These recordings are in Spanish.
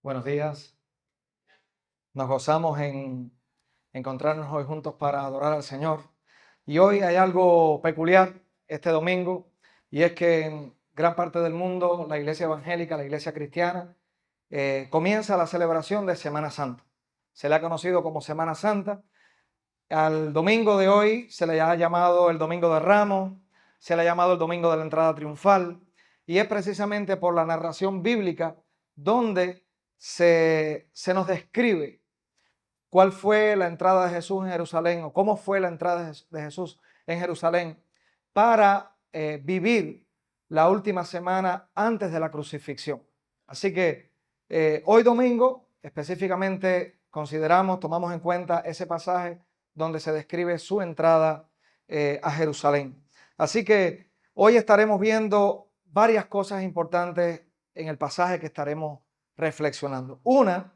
Buenos días. Nos gozamos en encontrarnos hoy juntos para adorar al Señor. Y hoy hay algo peculiar este domingo, y es que en gran parte del mundo la iglesia evangélica, la iglesia cristiana, comienza la celebración de Semana Santa. Se le ha conocido como Semana Santa. Al domingo de hoy se le ha llamado el Domingo de Ramos, se le ha llamado el Domingo de la Entrada Triunfal, y es precisamente por la narración bíblica donde se nos describe cuál fue la entrada de Jesús en Jerusalén, o cómo fue la entrada de Jesús en Jerusalén para vivir la última semana antes de la crucifixión. Así que hoy domingo específicamente tomamos en cuenta ese pasaje donde se describe su entrada a Jerusalén. Así que hoy estaremos viendo varias cosas importantes en el pasaje que estaremos reflexionando. Una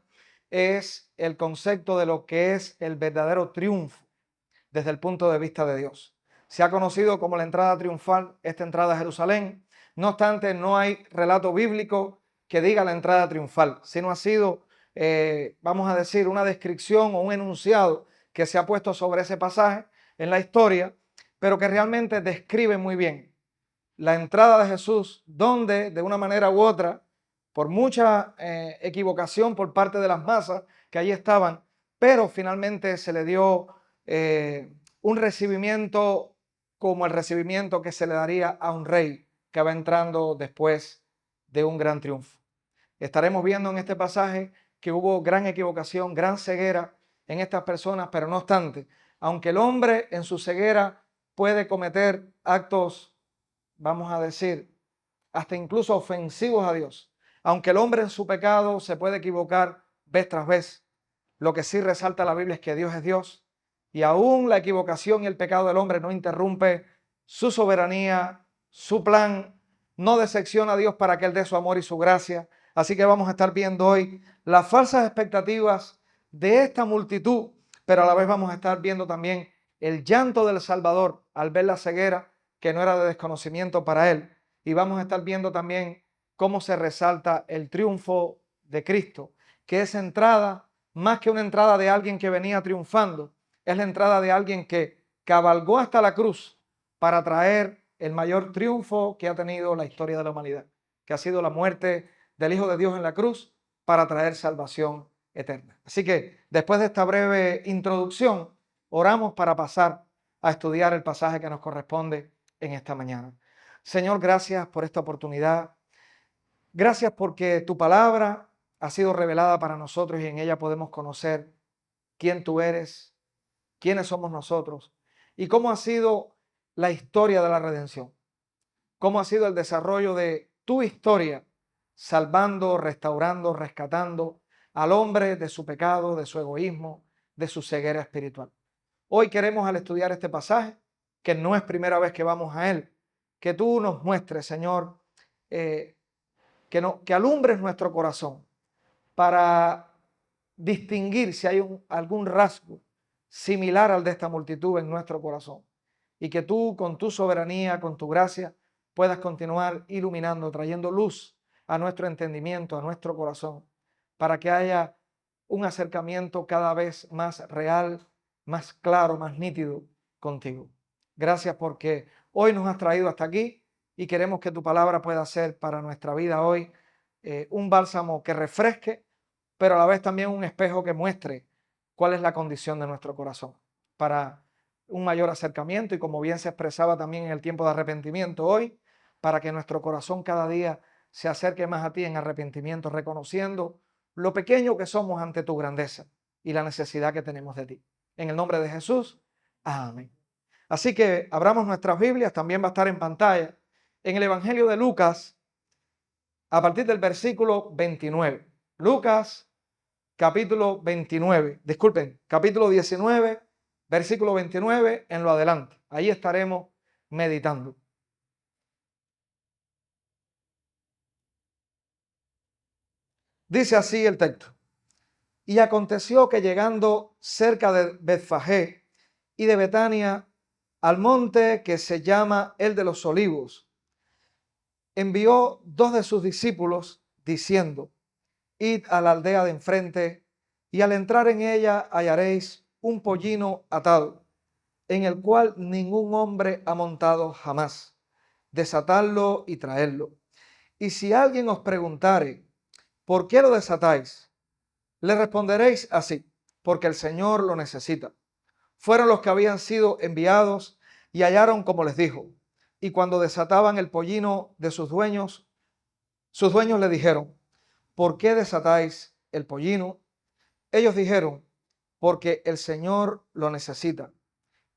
es el concepto de lo que es el verdadero triunfo desde el punto de vista de Dios. Se ha conocido como la entrada triunfal, esta entrada a Jerusalén. No obstante, no hay relato bíblico que diga la entrada triunfal, sino ha sido, vamos a decir, una descripción o un enunciado que se ha puesto sobre ese pasaje en la historia, pero que realmente describe muy bien la entrada de Jesús, donde de una manera u otra, por mucha equivocación por parte de las masas que allí estaban, pero finalmente se le dio un recibimiento como el recibimiento que se le daría a un rey que va entrando después de un gran triunfo. Estaremos viendo en este pasaje que hubo gran equivocación, gran ceguera en estas personas, pero no obstante, aunque el hombre en su ceguera puede cometer actos, vamos a decir, hasta incluso ofensivos a Dios, aunque el hombre en su pecado se puede equivocar vez tras vez, lo que sí resalta la Biblia es que Dios es Dios, y aún la equivocación y el pecado del hombre no interrumpe su soberanía, su plan, no decepciona a Dios para que Él dé su amor y su gracia. Así que vamos a estar viendo hoy las falsas expectativas de esta multitud, pero a la vez vamos a estar viendo también el llanto del Salvador al ver la ceguera que no era de desconocimiento para Él. Y vamos a estar viendo también cómo se resalta el triunfo de Cristo, que es entrada, más que una entrada de alguien que venía triunfando, es la entrada de alguien que cabalgó hasta la cruz para traer el mayor triunfo que ha tenido la historia de la humanidad, que ha sido la muerte del Hijo de Dios en la cruz para traer salvación eterna. Así que después de esta breve introducción, oramos para pasar a estudiar el pasaje que nos corresponde en esta mañana. Señor, gracias por esta oportunidad. Gracias porque tu palabra ha sido revelada para nosotros y en ella podemos conocer quién tú eres, quiénes somos nosotros y cómo ha sido la historia de la redención, cómo ha sido el desarrollo de tu historia, salvando, restaurando, rescatando al hombre de su pecado, de su egoísmo, de su ceguera espiritual. Hoy queremos, al estudiar este pasaje, que no es primera vez que vamos a él, que tú nos muestres, Señor, que alumbres nuestro corazón para distinguir si hay algún rasgo similar al de esta multitud en nuestro corazón. Y que tú, con tu soberanía, con tu gracia, puedas continuar iluminando, trayendo luz a nuestro entendimiento, a nuestro corazón, para que haya un acercamiento cada vez más real, más claro, más nítido contigo. Gracias porque hoy nos has traído hasta aquí y queremos que tu palabra pueda ser para nuestra vida hoy un bálsamo que refresque, pero a la vez también un espejo que muestre cuál es la condición de nuestro corazón, para un mayor acercamiento y, como bien se expresaba también en el tiempo de arrepentimiento hoy, para que nuestro corazón cada día se acerque más a ti en arrepentimiento, reconociendo lo pequeño que somos ante tu grandeza y la necesidad que tenemos de ti. En el nombre de Jesús, amén. Así que abramos nuestras Biblias, también va a estar en pantalla, en el Evangelio de Lucas, a partir del versículo 29. Lucas, capítulo 29, disculpen, capítulo 19, versículo 29 en lo adelante. Ahí estaremos meditando. Dice así el texto. Y aconteció que llegando cerca de Betfagé y de Betania, al monte que se llama el de los Olivos, envió dos de sus discípulos diciendo: id a la aldea de enfrente, y al entrar en ella hallaréis un pollino atado, en el cual ningún hombre ha montado jamás. Desatadlo y traedlo. Y si alguien os preguntare, ¿por qué lo desatáis? Le responderéis así, porque el Señor lo necesita. Fueron los que habían sido enviados y hallaron como les dijo. Y cuando desataban el pollino de sus dueños le dijeron, ¿por qué desatáis el pollino? Ellos dijeron, porque el Señor lo necesita.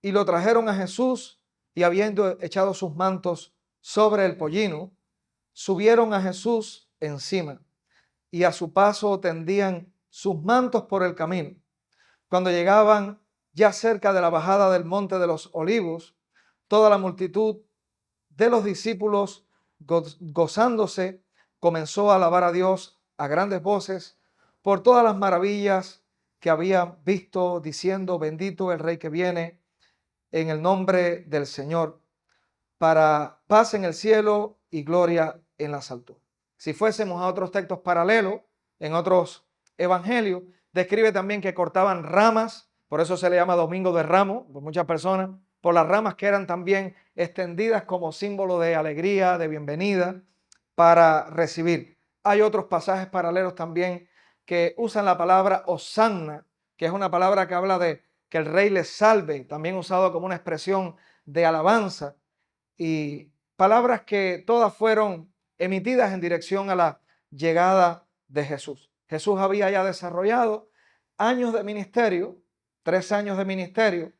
Y lo trajeron a Jesús, y habiendo echado sus mantos sobre el pollino, subieron a Jesús encima, y a su paso tendían sus mantos por el camino. Cuando llegaban ya cerca de la bajada del monte de los Olivos, toda la multitud de los discípulos, gozándose, comenzó a alabar a Dios a grandes voces por todas las maravillas que habían visto, diciendo, bendito el Rey que viene en el nombre del Señor, para paz en el cielo y gloria en las alturas. Si fuésemos a otros textos paralelos, en otros evangelios, describe también que cortaban ramas, por eso se le llama Domingo de Ramos, por muchas personas, por las ramas que eran también extendidas como símbolo de alegría, de bienvenida, para recibir. Hay otros pasajes paralelos también que usan la palabra hosanna, que es una palabra que habla de que el rey les salve, también usado como una expresión de alabanza, y palabras que todas fueron emitidas en dirección a la llegada de Jesús. Jesús había ya desarrollado años de ministerio, 3 años de ministerio,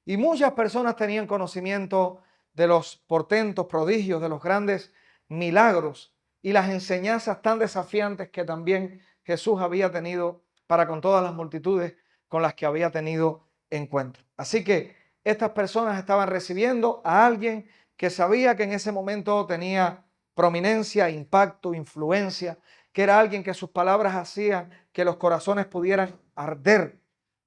y muchas personas tenían conocimiento de los portentos, prodigios, de los grandes milagros y las enseñanzas tan desafiantes que también Jesús había tenido para con todas las multitudes con las que había tenido encuentro. Así que estas personas estaban recibiendo a alguien que sabía que en ese momento tenía prominencia, impacto, influencia, que era alguien que sus palabras hacían que los corazones pudieran arder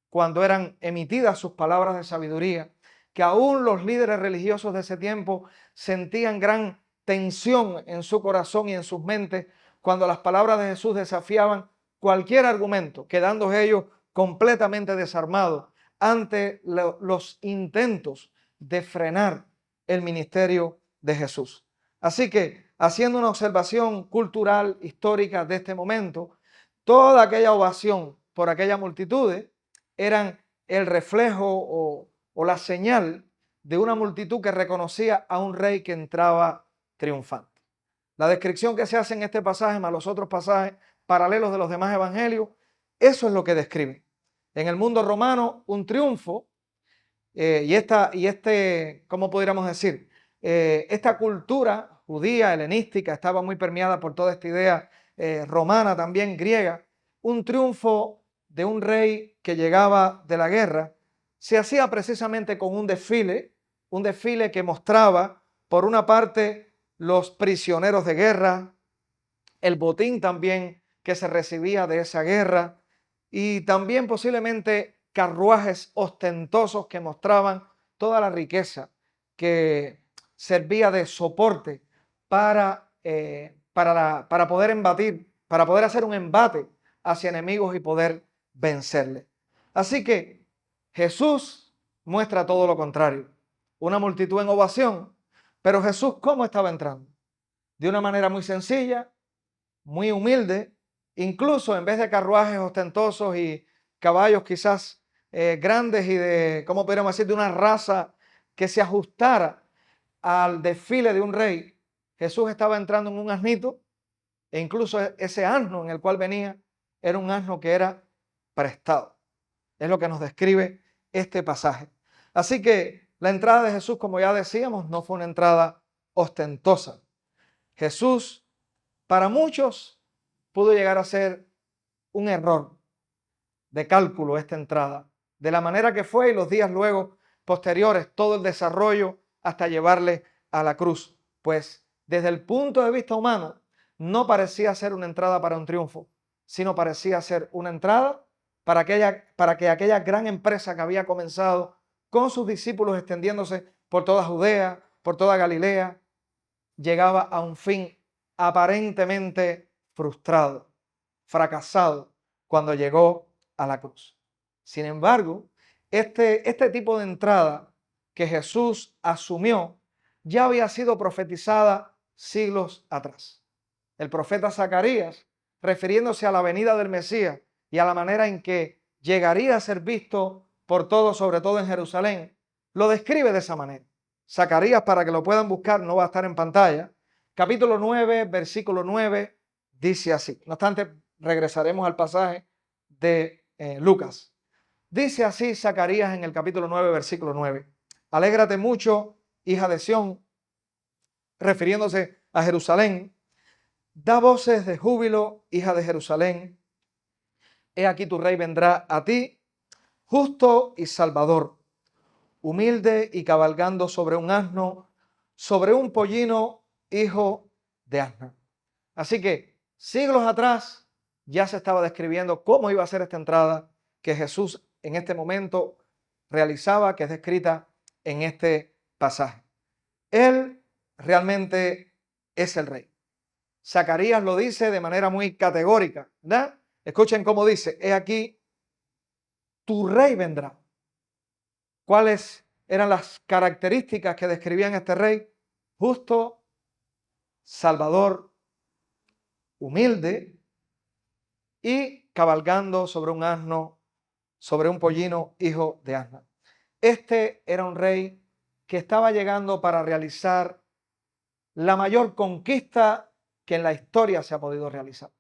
cuando eran emitidas sus palabras de sabiduría, que aún los líderes religiosos de ese tiempo sentían gran tensión en su corazón y en sus mentes cuando las palabras de Jesús desafiaban cualquier argumento, quedando ellos completamente desarmados ante los intentos de frenar el ministerio de Jesús. Así que, haciendo una observación cultural, histórica de este momento, toda aquella ovación por aquella multitud eran el reflejo o la señal de una multitud que reconocía a un rey que entraba triunfante. La descripción que se hace en este pasaje, más los otros pasajes paralelos de los demás evangelios, eso es lo que describe. En el mundo romano, un triunfo, ¿cómo podríamos decir? Esta cultura judía, helenística, estaba muy permeada por toda esta idea romana, también griega. Un triunfo de un rey que llegaba de la guerra se hacía precisamente con un desfile que mostraba, por una parte, los prisioneros de guerra, el botín también que se recibía de esa guerra, y también posiblemente carruajes ostentosos que mostraban toda la riqueza que servía de soporte para poder hacer un embate hacia enemigos y poder vencerle. Así que Jesús muestra todo lo contrario. Una multitud en ovación, pero Jesús, ¿cómo estaba entrando? De una manera muy sencilla, muy humilde, incluso en vez de carruajes ostentosos y caballos quizás grandes y de, ¿cómo podríamos decir?, de una raza que se ajustara al desfile de un rey. Jesús estaba entrando en un asnito, e incluso ese asno en el cual venía era un asno que era prestado. Es lo que nos describe este pasaje. Así que la entrada de Jesús, como ya decíamos, no fue una entrada ostentosa. Jesús, para muchos, pudo llegar a ser un error de cálculo esta entrada, de la manera que fue y los días luego posteriores, todo el desarrollo hasta llevarle a la cruz. Pues desde el punto de vista humano, no parecía ser una entrada para un triunfo, sino parecía ser una entrada para que aquella gran empresa que había comenzado con sus discípulos extendiéndose por toda Judea, por toda Galilea, llegaba a un fin aparentemente frustrado, fracasado cuando llegó a la cruz. Sin embargo, este tipo de entrada que Jesús asumió ya había sido profetizada siglos atrás. El profeta Zacarías, refiriéndose a la venida del Mesías y a la manera en que llegaría a ser visto por todos, sobre todo en Jerusalén, lo describe de esa manera. Zacarías, para que lo puedan buscar, no va a estar en pantalla. Capítulo 9, versículo 9, dice así. No obstante, regresaremos al pasaje de Lucas. Dice así Zacarías en el capítulo 9, versículo 9. Alégrate mucho, hija de Sión, refiriéndose a Jerusalén. Da voces de júbilo, hija de Jerusalén. He aquí tu rey vendrá a ti, justo y salvador, humilde y cabalgando sobre un asno, sobre un pollino, hijo de asna. Así que siglos atrás ya se estaba describiendo cómo iba a ser esta entrada que Jesús en este momento realizaba, que es descrita en este pasaje. Él realmente es el rey. Zacarías lo dice de manera muy categórica, ¿verdad? Escuchen cómo dice: he aquí, tu rey vendrá. ¿Cuáles eran las características que describían este rey? Justo, salvador, humilde y cabalgando sobre un asno, sobre un pollino, hijo de asna. Este era un rey que estaba llegando para realizar la mayor conquista que en la historia se ha podido realizar.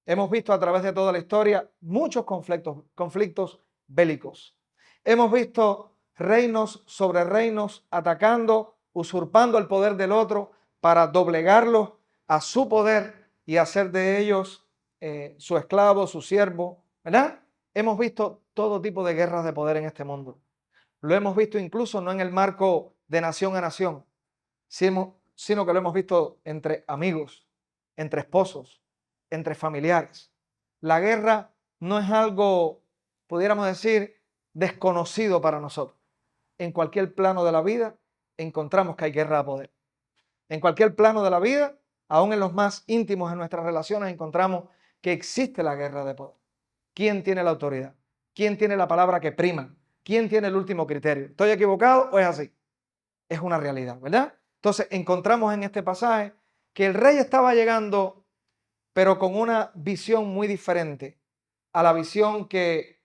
Hemos visto a través de toda la historia muchos conflictos bélicos. Hemos visto reinos sobre reinos atacando, usurpando el poder del otro para doblegarlos a su poder y hacer de ellos su esclavo, su siervo, ¿verdad? Hemos visto todo tipo de guerras de poder en este mundo. Lo hemos visto incluso no en el marco de nación a nación, sino que lo hemos visto entre amigos, entre esposos, entre familiares. La guerra no es algo, pudiéramos decir, desconocido para nosotros. En cualquier plano de la vida encontramos que hay guerra de poder. En cualquier plano de la vida, aún en los más íntimos de nuestras relaciones, encontramos que existe la guerra de poder. ¿Quién tiene la autoridad? ¿Quién tiene la palabra que prima? ¿Quién tiene el último criterio? ¿Estoy equivocado o es así? Es una realidad, ¿verdad? Entonces encontramos en este pasaje que el rey estaba llegando, pero con una visión muy diferente a la visión que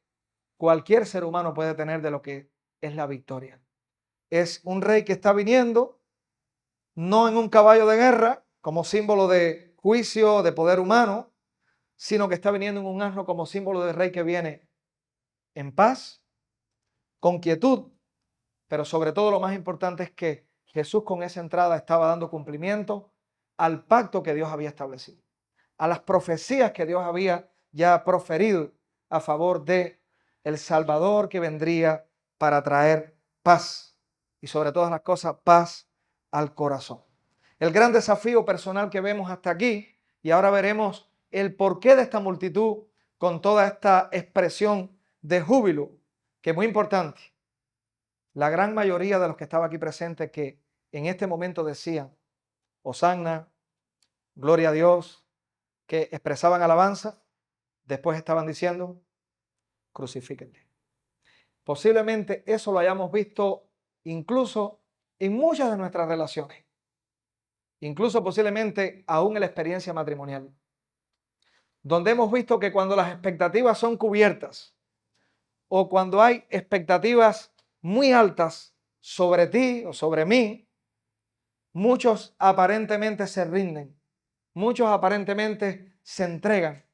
cualquier ser humano puede tener de lo que es la victoria. Es un rey que está viniendo no en un caballo de guerra como símbolo de juicio, de poder humano, sino que está viniendo en un asno como símbolo de rey que viene en paz, con quietud, pero sobre todo lo más importante es que Jesús con esa entrada estaba dando cumplimiento al pacto que Dios había establecido, a las profecías que Dios había ya proferido a favor de el Salvador que vendría para traer paz y sobre todas las cosas paz al corazón. El gran desafío personal que vemos hasta aquí, y ahora veremos el porqué de esta multitud con toda esta expresión de júbilo, que es muy importante. La gran mayoría de los que estaban aquí presentes que en este momento decían Hosanna, gloria a Dios, que expresaban alabanza, después estaban diciendo crucifíquenle. Posiblemente eso lo hayamos visto incluso en muchas de nuestras relaciones, incluso posiblemente aún en la experiencia matrimonial, donde hemos visto que cuando las expectativas son cubiertas o cuando hay expectativas muy altas sobre ti o sobre mí, muchos aparentemente se rinden, muchos aparentemente se entregan,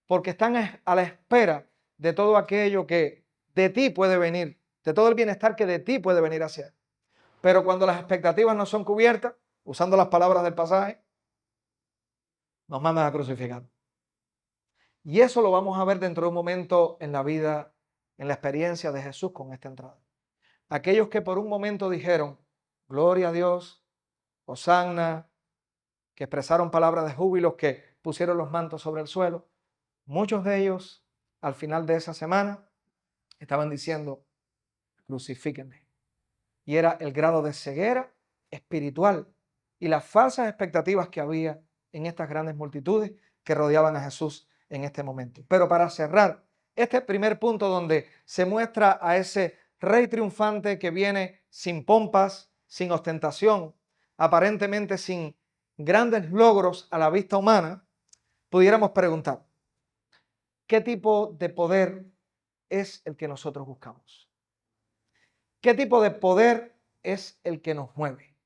porque están a la espera de todo aquello que de ti puede venir, de todo el bienestar que de ti puede venir hacia él. Pero cuando las expectativas no son cubiertas, usando las palabras del pasaje, nos mandan a crucificar. Y eso lo vamos a ver dentro de un momento en la vida, en la experiencia de Jesús con esta entrada. Aquellos que por un momento dijeron, gloria a Dios, Hosanna, que expresaron palabras de júbilo, que pusieron los mantos sobre el suelo, muchos de ellos al final de esa semana estaban diciendo, crucifíquenme. Y era el grado de ceguera espiritual y las falsas expectativas que había en estas grandes multitudes que rodeaban a Jesús en este momento. Pero para cerrar, este primer punto donde se muestra a ese rey triunfante que viene sin pompas, sin ostentación, aparentemente sin grandes logros a la vista humana, pudiéramos preguntar, ¿qué tipo de poder es el que nosotros buscamos? ¿Qué tipo de poder es el que nos mueve?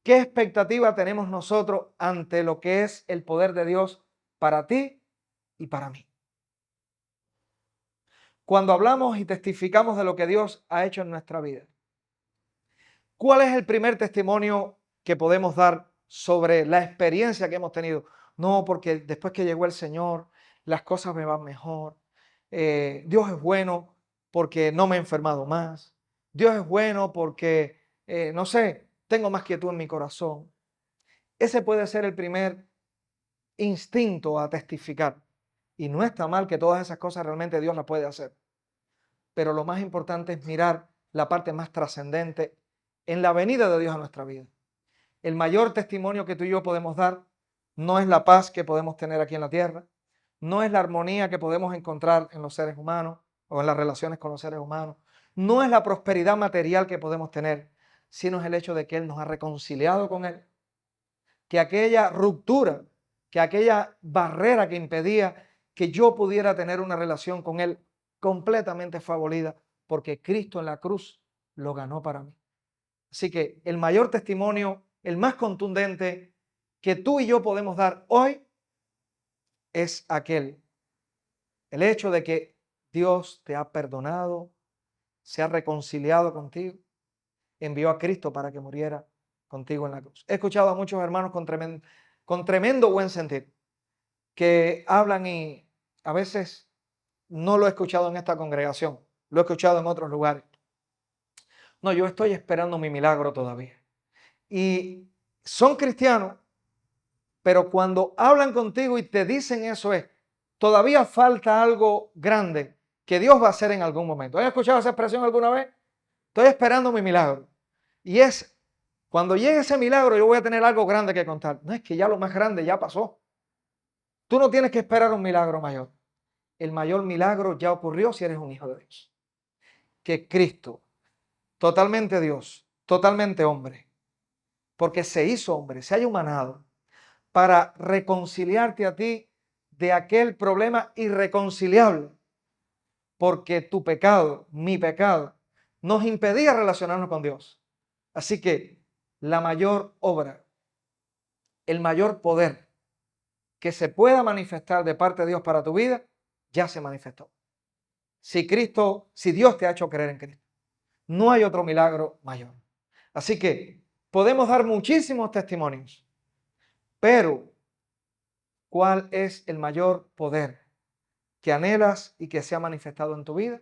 ¿Qué expectativa tenemos nosotros ante lo que es el poder de Dios para ti y para mí? Cuando hablamos y testificamos de lo que Dios ha hecho en nuestra vida, ¿cuál es el primer testimonio que podemos dar sobre la experiencia que hemos tenido? No, porque después que llegó el Señor, las cosas me van mejor. Dios es bueno porque no me he enfermado más. Dios es bueno porque, no sé, tengo más quietud en mi corazón. Ese puede ser el primer instinto a testificar. Y no está mal que todas esas cosas realmente Dios las puede hacer. Pero lo más importante es mirar la parte más trascendente en la venida de Dios a nuestra vida. El mayor testimonio que tú y yo podemos dar no es la paz que podemos tener aquí en la tierra, no es la armonía que podemos encontrar en los seres humanos o en las relaciones con los seres humanos, no es la prosperidad material que podemos tener, sino es el hecho de que Él nos ha reconciliado con Él, que aquella ruptura, que aquella barrera que impedía que yo pudiera tener una relación con Él completamente fue abolida, porque Cristo en la cruz lo ganó para mí. Así que el mayor testimonio, el más contundente que tú y yo podemos dar hoy es aquel, el hecho de que Dios te ha perdonado, se ha reconciliado contigo, envió a Cristo para que muriera contigo en la cruz. He escuchado a muchos hermanos con tremendo buen sentir que hablan y a veces no lo he escuchado en esta congregación, lo he escuchado en otros lugares. No, yo estoy esperando mi milagro todavía. Y son cristianos, pero cuando hablan contigo y te dicen eso es, todavía falta algo grande que Dios va a hacer en algún momento. ¿Has escuchado esa expresión alguna vez? Estoy esperando mi milagro. Y es, cuando llegue ese milagro yo voy a tener algo grande que contar. No, es que ya lo más grande ya pasó. Tú no tienes que esperar un milagro mayor. El mayor milagro ya ocurrió si eres un hijo de Dios. Que Cristo, totalmente Dios, totalmente hombre, porque se hizo hombre, se haya humanado, para reconciliarte a ti de aquel problema irreconciliable, porque tu pecado, mi pecado, nos impedía relacionarnos con Dios. Así que la mayor obra, el mayor poder que se pueda manifestar de parte de Dios para tu vida, ya se manifestó. Si Dios te ha hecho creer en Cristo, no hay otro milagro mayor. Así que podemos dar muchísimos testimonios, pero ¿cuál es el mayor poder que anhelas y que se ha manifestado en tu vida?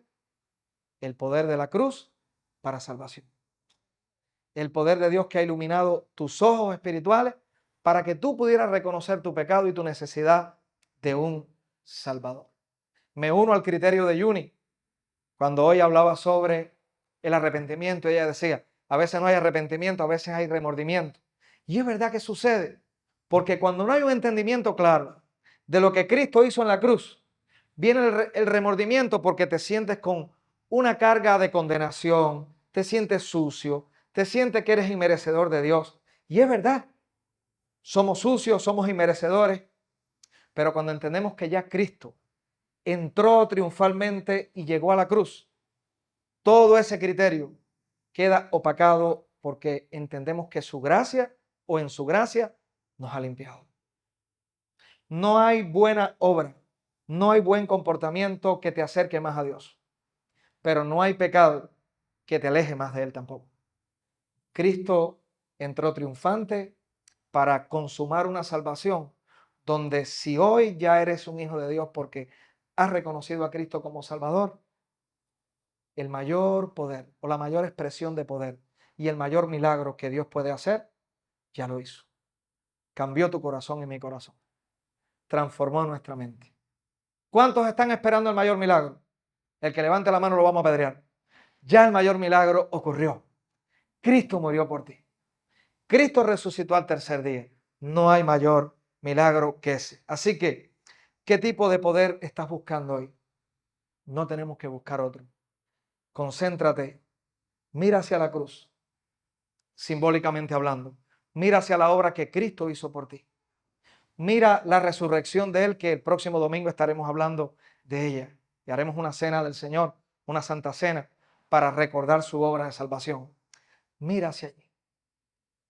El poder de la cruz para salvación. El poder de Dios que ha iluminado tus ojos espirituales para que tú pudieras reconocer tu pecado y tu necesidad de un Salvador. Me uno al criterio de Yuni. Cuando hoy hablaba sobre el arrepentimiento, ella decía, a veces no hay arrepentimiento, a veces hay remordimiento. Y es verdad que sucede, porque cuando no hay un entendimiento claro de lo que Cristo hizo en la cruz, viene el remordimiento porque te sientes con una carga de condenación, te sientes sucio, te sientes que eres inmerecedor de Dios. Y es verdad, somos sucios, somos inmerecedores, pero cuando entendemos que ya Cristo entró triunfalmente y llegó a la cruz, todo ese criterio queda opacado porque entendemos que su gracia o en su gracia nos ha limpiado. No hay buena obra, no hay buen comportamiento que te acerque más a Dios, pero no hay pecado que te aleje más de Él tampoco. Cristo entró triunfante para consumar una salvación donde si hoy ya eres un hijo de Dios porque has reconocido a Cristo como Salvador, el mayor poder o la mayor expresión de poder y el mayor milagro que Dios puede hacer, ya lo hizo. Cambió tu corazón y mi corazón. Transformó nuestra mente. ¿Cuántos están esperando el mayor milagro? El que levante la mano lo vamos a apedrear. Ya el mayor milagro ocurrió. Cristo murió por ti. Cristo resucitó al tercer día. No hay mayor milagro que ese. Así que, ¿qué tipo de poder estás buscando hoy? No tenemos que buscar otro. Concéntrate, mira hacia la cruz, simbólicamente hablando. Mira hacia la obra que Cristo hizo por ti. Mira la resurrección de Él, que el próximo domingo estaremos hablando de ella. Y haremos una cena del Señor, una santa cena, para recordar su obra de salvación. Mira hacia allí.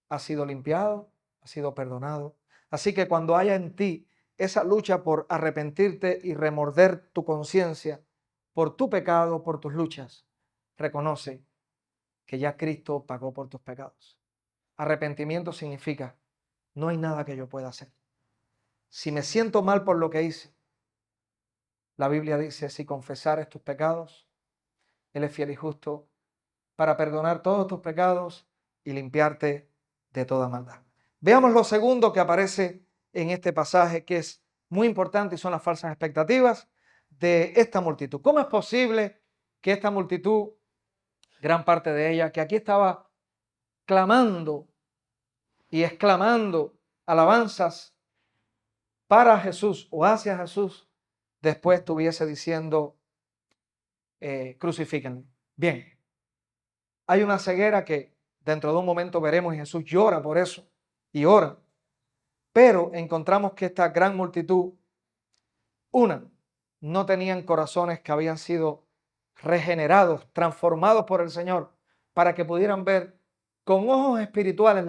Has sido limpiado, has sido perdonado. Así que cuando haya en ti esa lucha por arrepentirte y remorder tu conciencia por tu pecado, por tus luchas, reconoce que ya Cristo pagó por tus pecados. Arrepentimiento significa, no hay nada que yo pueda hacer. Si me siento mal por lo que hice, la Biblia dice, si confesares tus pecados, Él es fiel y justo para perdonar todos tus pecados y limpiarte de toda maldad. Veamos lo segundo que aparece en este pasaje, que es muy importante, y son las falsas expectativas de esta multitud. ¿Cómo es posible que esta multitud, gran parte de ella, que aquí estaba clamando y exclamando alabanzas para Jesús o hacia Jesús, después estuviese diciendo, crucifíquenlo? Bien, hay una ceguera que dentro de un momento veremos y Jesús llora por eso y ora. Pero encontramos que esta gran multitud, no tenían corazones que habían sido regenerados, transformados por el Señor, para que pudieran ver con ojos espirituales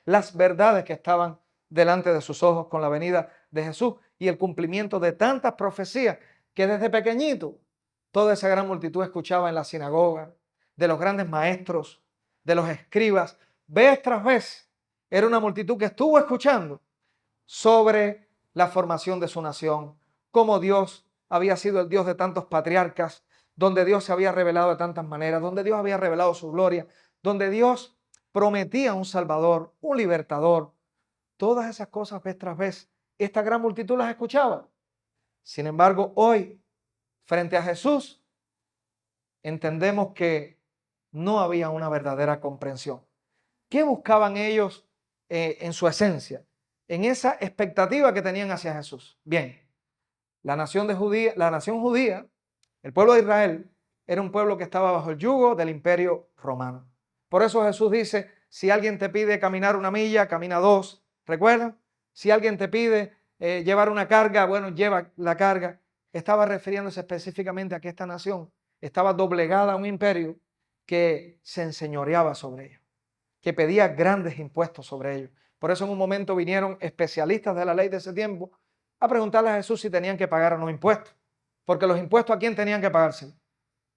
las verdades que estaban delante de sus ojos con la venida de Jesús y el cumplimiento de tantas profecías que desde pequeñito toda esa gran multitud escuchaba en la sinagoga, de los grandes maestros, de los escribas. Vez tras vez era una multitud que estuvo escuchando sobre la formación de su nación, cómo Dios había sido el Dios de tantos patriarcas, donde Dios se había revelado de tantas maneras, donde Dios había revelado su gloria, donde Dios prometía un Salvador, un libertador. Todas esas cosas vez tras vez, esta gran multitud las escuchaba. Sin embargo, hoy, frente a Jesús, entendemos que no había una verdadera comprensión. ¿Qué buscaban ellos en su esencia? En esa expectativa que tenían hacia Jesús. Bien, la nación judía, el pueblo de Israel, era un pueblo que estaba bajo el yugo del imperio romano. Por eso Jesús dice, si alguien te pide caminar 1 milla, camina 2. ¿Recuerdan? Si alguien te pide llevar una carga, bueno, lleva la carga. Estaba refiriéndose específicamente a que esta nación estaba doblegada a un imperio que se enseñoreaba sobre ellos, que pedía grandes impuestos sobre ellos. Por eso en un momento vinieron especialistas de la ley de ese tiempo a preguntarle a Jesús si tenían que pagar o no impuestos. Porque los impuestos, ¿a quién tenían que pagarse?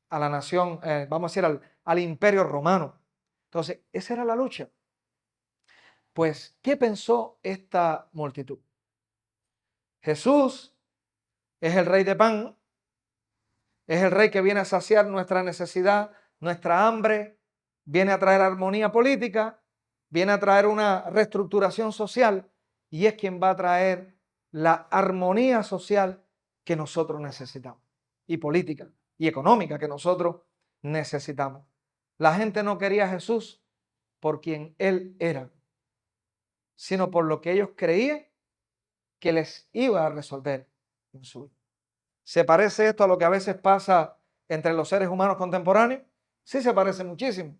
A la nación, vamos a decir, al imperio romano. Entonces, esa era la lucha. Pues, ¿qué pensó esta multitud? Jesús es el rey de pan, es el rey que viene a saciar nuestra necesidad, nuestra hambre, viene a traer armonía política, viene a traer una reestructuración social y es quien va a traer la armonía social que nosotros necesitamos y política y económica que nosotros necesitamos. La gente no quería a Jesús por quien Él era, sino por lo que ellos creían que les iba a resolver en su vida. ¿Se parece esto a lo que a veces pasa entre los seres humanos contemporáneos? Sí, se parece muchísimo.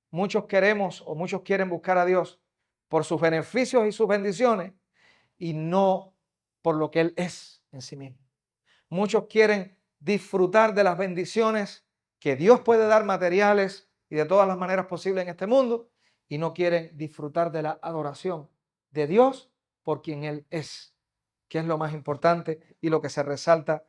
Muchos queremos o muchos quieren buscar a Dios por sus beneficios y sus bendiciones y no por lo que Él es en sí mismo. Muchos quieren disfrutar de las bendiciones que Dios puede dar materiales y de todas las maneras posibles en este mundo y no quieren disfrutar de la adoración de Dios por quien Él es, que es lo más importante y lo que se resalta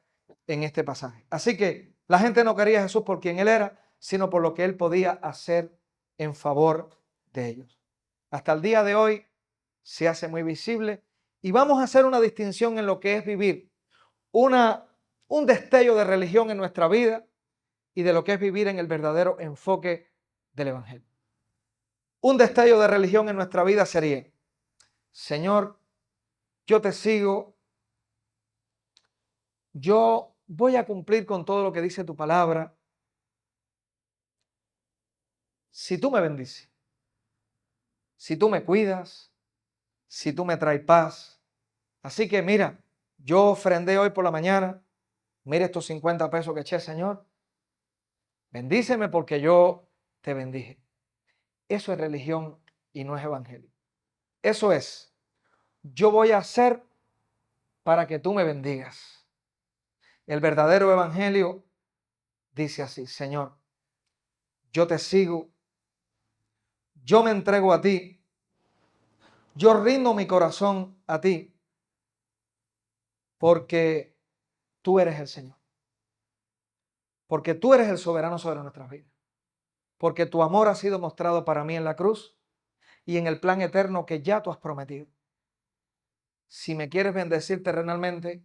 en este pasaje. Así que la gente no quería a Jesús por quien Él era, sino por lo que Él podía hacer en favor de ellos. Hasta el día de hoy se hace muy visible y vamos a hacer una distinción en lo que es vivir un destello de religión en nuestra vida y de lo que es vivir en el verdadero enfoque del Evangelio. Un destello de religión en nuestra vida sería, Señor, yo te sigo, yo voy a cumplir con todo lo que dice tu palabra, si tú me bendices, si tú me cuidas, si tú me traes paz. Así que mira, yo ofrendé hoy por la mañana, mira estos 50 pesos que eché, Señor. Bendíceme porque yo te bendije. Eso es religión y no es evangelio. Eso es, yo voy a hacer para que tú me bendigas. El verdadero evangelio dice así: Señor, yo te sigo, yo me entrego a ti, yo rindo mi corazón a ti, porque tú eres el Señor, porque tú eres el soberano sobre nuestras vidas, porque tu amor ha sido mostrado para mí en la cruz y en el plan eterno que ya tú has prometido. Si me quieres bendecir terrenalmente,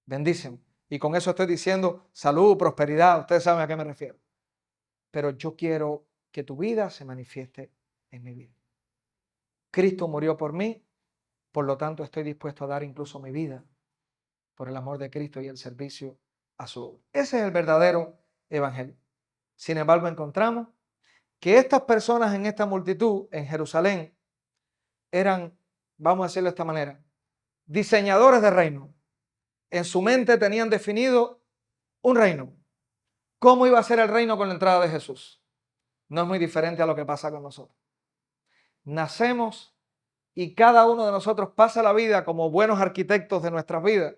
bendíceme. Y con eso estoy diciendo salud, prosperidad, ustedes saben a qué me refiero. Pero yo quiero que tu vida se manifieste en mi vida. Cristo murió por mí, por lo tanto estoy dispuesto a dar incluso mi vida por el amor de Cristo y el servicio a su obra. Ese es el verdadero evangelio. Sin embargo, encontramos que estas personas en esta multitud en Jerusalén eran, vamos a decirlo de esta manera, diseñadores de reino. En su mente tenían definido un reino. ¿Cómo iba a ser el reino con la entrada de Jesús? No es muy diferente a lo que pasa con nosotros. Nacemos y cada uno de nosotros pasa la vida como buenos arquitectos de nuestras vidas,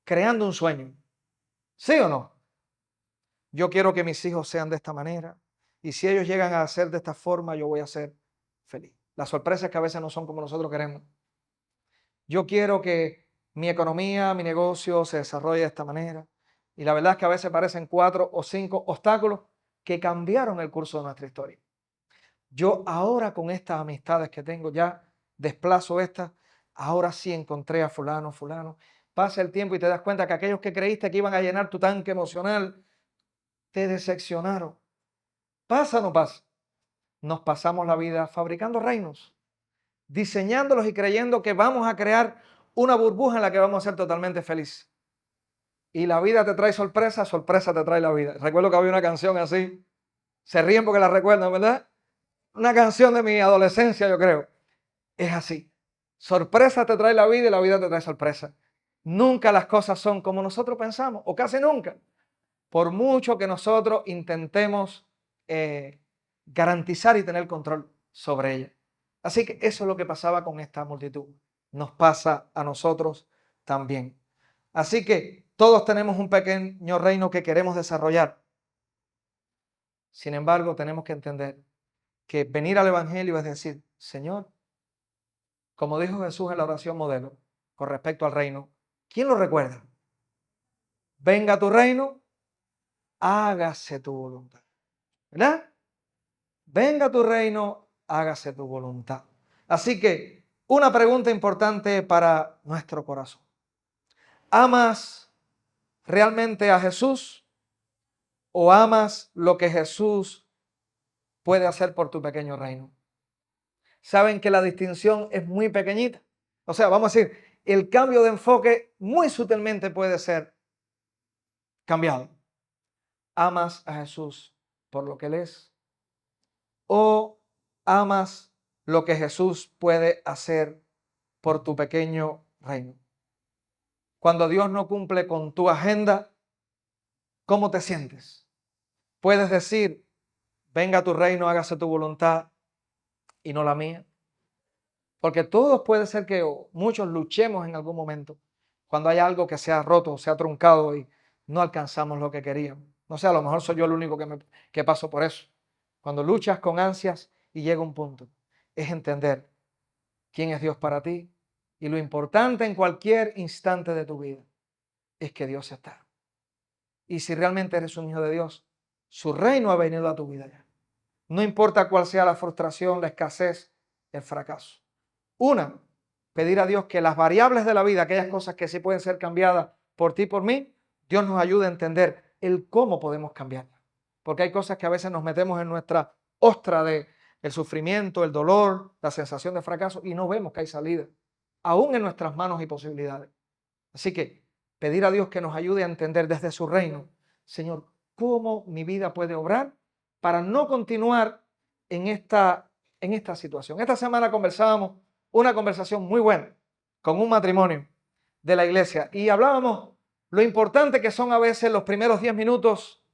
creando un sueño. ¿Sí o no? Yo quiero que mis hijos sean de esta manera, y si ellos llegan a ser de esta forma, yo voy a ser feliz. La sorpresa es que a veces no son como nosotros queremos. Yo quiero que mi economía, mi negocio se desarrolle de esta manera, y la verdad es que a veces parecen 4 o 5 obstáculos que cambiaron el curso de nuestra historia. Yo ahora con estas amistades que tengo ya desplazo estas, ahora sí encontré a fulano. Pasa el tiempo y te das cuenta que aquellos que creíste que iban a llenar tu tanque emocional, te decepcionaron. ¿Pasa o no pasa? Nos pasamos la vida fabricando reinos, diseñándolos y creyendo que vamos a crear una burbuja en la que vamos a ser totalmente felices. Y la vida te trae sorpresa, sorpresa te trae la vida. Recuerdo que había una canción así, se ríen porque la recuerdan, ¿verdad? Una canción de mi adolescencia, yo creo. Es así. Sorpresa te trae la vida y la vida te trae sorpresa. Nunca las cosas son como nosotros pensamos, o casi nunca. Por mucho que nosotros intentemos garantizar y tener control sobre ella. Así que eso es lo que pasaba con esta multitud. Nos pasa a nosotros también. Así que todos tenemos un pequeño reino que queremos desarrollar. Sin embargo, tenemos que entender que venir al Evangelio es decir, Señor, como dijo Jesús en la oración modelo con respecto al reino, ¿quién lo recuerda? Venga tu reino, hágase tu voluntad. ¿Verdad? Venga tu reino, hágase tu voluntad. Así que una pregunta importante para nuestro corazón. ¿Amas realmente a Jesús o amas lo que Jesús puede hacer por tu pequeño reino? Saben que la distinción es muy pequeñita. O sea, vamos a decir, el cambio de enfoque muy sutilmente puede ser cambiado. ¿Amas a Jesús por lo que Él es? ¿O amas lo que Jesús puede hacer por tu pequeño reino? Cuando Dios no cumple con tu agenda, ¿cómo te sientes? Puedes decir, venga tu reino, hágase tu voluntad y no la mía. Porque todos puede ser que muchos luchemos en algún momento cuando hay algo que se ha roto, se ha truncado y no alcanzamos lo que queríamos. No sé, a lo mejor soy yo el único que paso por eso. Cuando luchas con ansias y llega un punto, es entender quién es Dios para ti y lo importante en cualquier instante de tu vida es que Dios está. Y si realmente eres un hijo de Dios, su reino ha venido a tu vida ya. No importa cuál sea la frustración, la escasez, el fracaso. Una, pedir a Dios que las variables de la vida, aquellas cosas que sí pueden ser cambiadas por ti y por mí, Dios nos ayude a entender el cómo podemos cambiarlas. Porque hay cosas que a veces nos metemos en nuestra ostra de el sufrimiento, el dolor, la sensación de fracaso y no vemos que hay salida, aún en nuestras manos y posibilidades. Así que pedir a Dios que nos ayude a entender desde su reino, Señor, cómo mi vida puede obrar para no continuar en esta situación. Esta semana conversábamos una conversación muy buena con un matrimonio de la iglesia y hablábamos lo importante que son a veces los primeros 10 minutos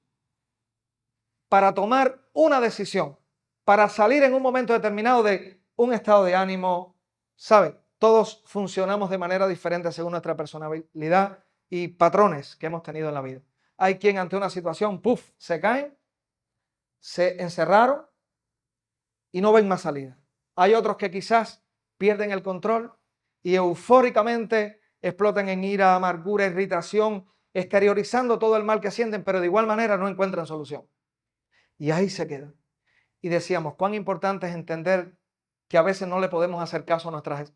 para tomar una decisión, para salir en un momento determinado de un estado de ánimo. ¿Sabe? Todos funcionamos de manera diferente según nuestra personalidad y patrones que hemos tenido en la vida. Hay quien ante una situación, ¡puf!, se caen, se encerraron y no ven más salida. Hay otros que quizás pierden el control y eufóricamente explotan en ira, amargura, irritación, exteriorizando todo el mal que sienten, pero de igual manera no encuentran solución. Y ahí se quedan. Y decíamos, cuán importante es entender que a veces no le podemos hacer caso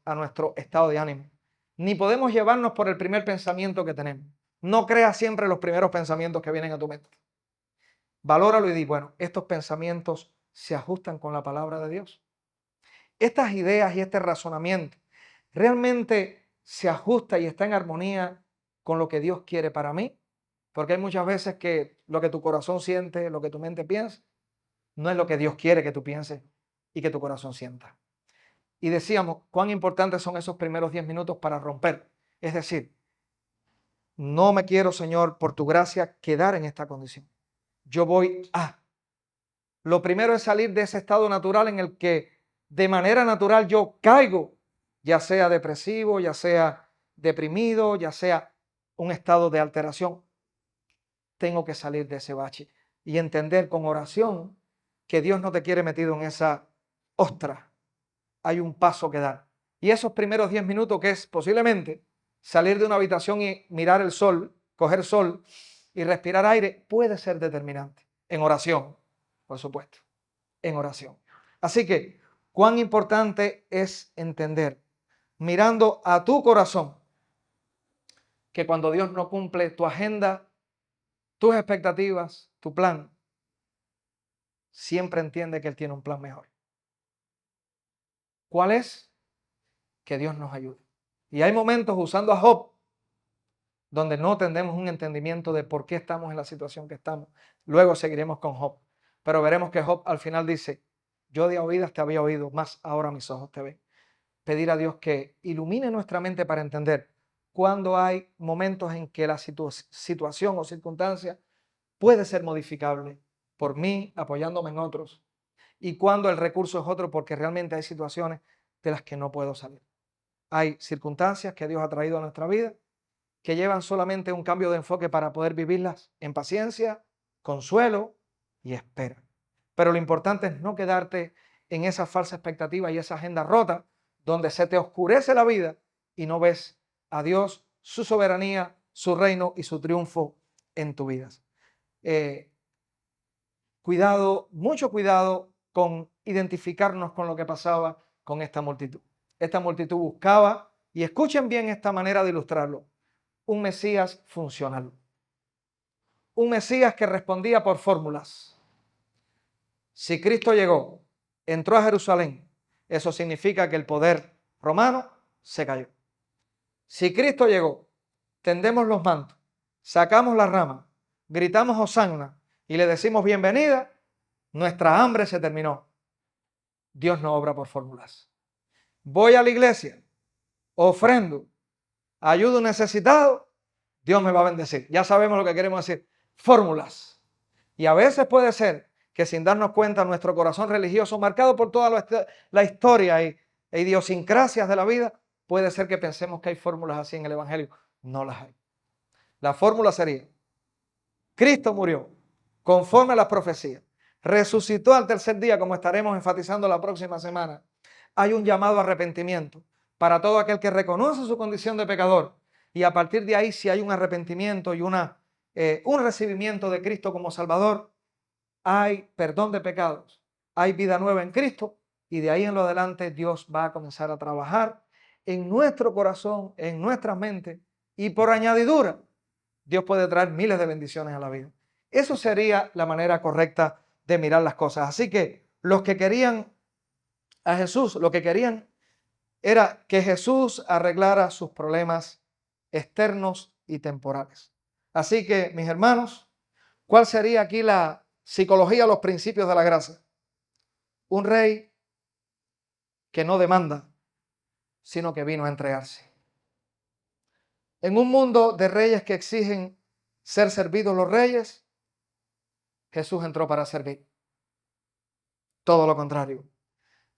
a nuestro estado de ánimo, ni podemos llevarnos por el primer pensamiento que tenemos. No creas siempre los primeros pensamientos que vienen a tu mente. Valóralo y di, bueno, estos pensamientos se ajustan con la palabra de Dios. Estas ideas y este razonamiento realmente se ajusta y está en armonía con lo que Dios quiere para mí, porque hay muchas veces que lo que tu corazón siente, lo que tu mente piensa, no es lo que Dios quiere que tú pienses y que tu corazón sienta. Y decíamos, cuán importantes son esos primeros 10 minutos para romper. Es decir, no me quiero, Señor, por tu gracia, quedar en esta condición. Yo voy a. Lo primero es salir de ese estado natural en el que de manera natural yo caigo, ya sea depresivo, ya sea deprimido, ya sea un estado de alteración. Tengo que salir de ese bache y entender con oración que Dios no te quiere metido en esa ostra. Hay un paso que dar. Y esos primeros 10 minutos, que es posiblemente salir de una habitación y mirar el sol, coger sol y respirar aire, puede ser determinante. En oración, por supuesto. En oración. Así que, cuán importante es entender, mirando a tu corazón, que cuando Dios no cumple tu agenda, tus expectativas, tu plan, siempre entiende que Él tiene un plan mejor. ¿Cuál es? Que Dios nos ayude. Y hay momentos, usando a Job, donde no tendremos un entendimiento de por qué estamos en la situación que estamos. Luego seguiremos con Job. Pero veremos que Job al final dice, yo de oídas te había oído, más ahora mis ojos te ven. Pedir a Dios que ilumine nuestra mente para entender cuándo hay momentos en que la situación o circunstancia puede ser modificable por mí, apoyándome en otros, y cuando el recurso es otro, porque realmente hay situaciones de las que no puedo salir. Hay circunstancias que Dios ha traído a nuestra vida que llevan solamente un cambio de enfoque para poder vivirlas en paciencia, consuelo y espera. Pero lo importante es no quedarte en esa falsa expectativa y esa agenda rota donde se te oscurece la vida y no ves a Dios, su soberanía, su reino y su triunfo en tu vida. Cuidado, mucho cuidado con identificarnos con lo que pasaba con esta multitud. Esta multitud buscaba, y escuchen bien esta manera de ilustrarlo, un Mesías funcional. Un Mesías que respondía por fórmulas. Si Cristo llegó, entró a Jerusalén, eso significa que el poder romano se cayó. Si Cristo llegó, tendemos los mantos, sacamos la rama, gritamos Hosanna y le decimos bienvenida, nuestra hambre se terminó. Dios no obra por fórmulas. Voy a la iglesia, ofrendo, ayudo a un necesitado, Dios me va a bendecir. Ya sabemos lo que queremos decir. Fórmulas. Y a veces puede ser que sin darnos cuenta nuestro corazón religioso, marcado por toda la historia e idiosincrasias de la vida, puede ser que pensemos que hay fórmulas así en el Evangelio. No las hay. La fórmula sería, Cristo murió conforme a las profecías, resucitó al tercer día, como estaremos enfatizando la próxima semana. Hay un llamado a arrepentimiento para todo aquel que reconoce su condición de pecador. Y a partir de ahí, si hay un arrepentimiento y un recibimiento de Cristo como Salvador, hay perdón de pecados, hay vida nueva en Cristo, y de ahí en lo adelante Dios va a comenzar a trabajar en nuestro corazón, en nuestra mente, y por añadidura, Dios puede traer miles de bendiciones a la vida. Eso sería la manera correcta de mirar las cosas. Así que los que querían a Jesús, lo que querían era que Jesús arreglara sus problemas externos y temporales. Así que, mis hermanos, ¿cuál sería aquí la psicología, los principios de la gracia? Un rey que no demanda, sino que vino a entregarse. En un mundo de reyes que exigen ser servidos los reyes, Jesús entró para servir. Todo lo contrario.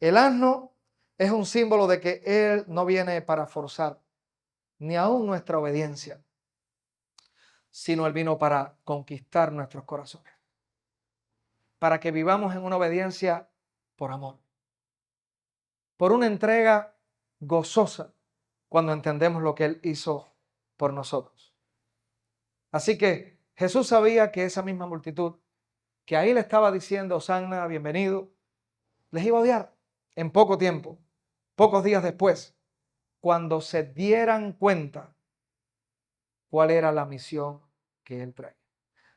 El asno es un símbolo de que Él no viene para forzar ni aún nuestra obediencia, sino Él vino para conquistar nuestros corazones, para que vivamos en una obediencia por amor, por una entrega gozosa cuando entendemos lo que Él hizo por nosotros. Así que Jesús sabía que esa misma multitud que ahí le estaba diciendo, Hosanna, bienvenido, les iba a odiar en poco tiempo, pocos días después, cuando se dieran cuenta cuál era la misión que Él trae.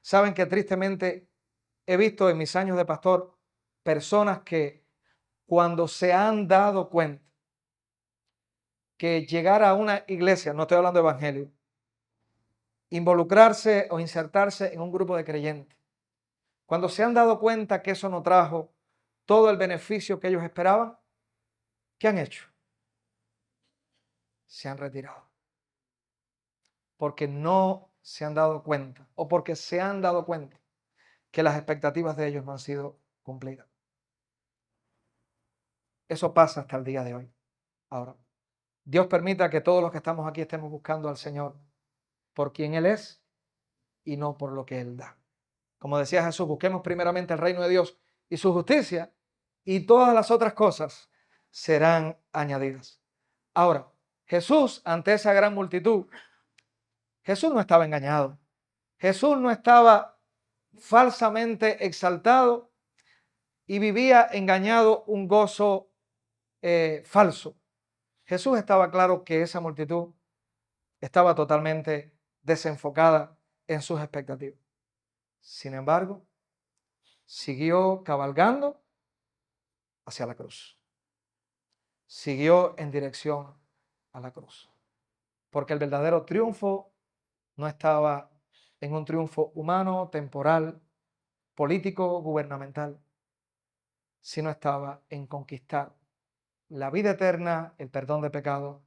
Saben que tristemente he visto en mis años de pastor personas que cuando se han dado cuenta que llegar a una iglesia, no estoy hablando de evangelio, involucrarse o insertarse en un grupo de creyentes, cuando se han dado cuenta que eso no trajo todo el beneficio que ellos esperaban, ¿qué han hecho? Se han retirado. Porque no se han dado cuenta o porque se han dado cuenta que las expectativas de ellos no han sido cumplidas. Eso pasa hasta el día de hoy. Ahora, Dios permita que todos los que estamos aquí estemos buscando al Señor por quien Él es y no por lo que Él da. Como decía Jesús, busquemos primeramente el reino de Dios y su justicia, y todas las otras cosas serán añadidas. Ahora, Jesús, ante esa gran multitud, Jesús no estaba engañado. Jesús no estaba falsamente exaltado y vivía engañado un gozo falso. Jesús estaba claro que esa multitud estaba totalmente desenfocada en sus expectativas. Sin embargo, siguió cabalgando hacia la cruz. Siguió en dirección a la cruz. Porque el verdadero triunfo no estaba en un triunfo humano, temporal, político, gubernamental, sino estaba en conquistar la vida eterna, el perdón de pecados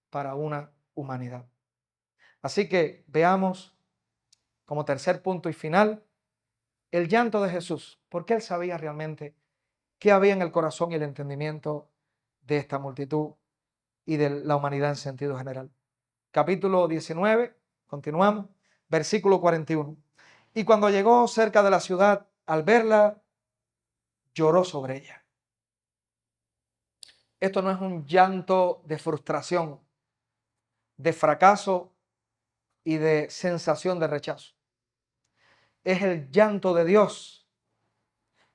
para una humanidad. Así que veamos como tercer punto y final el llanto de Jesús, porque Él sabía realmente qué había en el corazón y el entendimiento de esta multitud y de la humanidad en sentido general. Capítulo 19, continuamos, versículo 41. Y cuando llegó cerca de la ciudad, al verla, lloró sobre ella. Esto no es un llanto de frustración, de fracaso y de sensación de rechazo. Es el llanto de Dios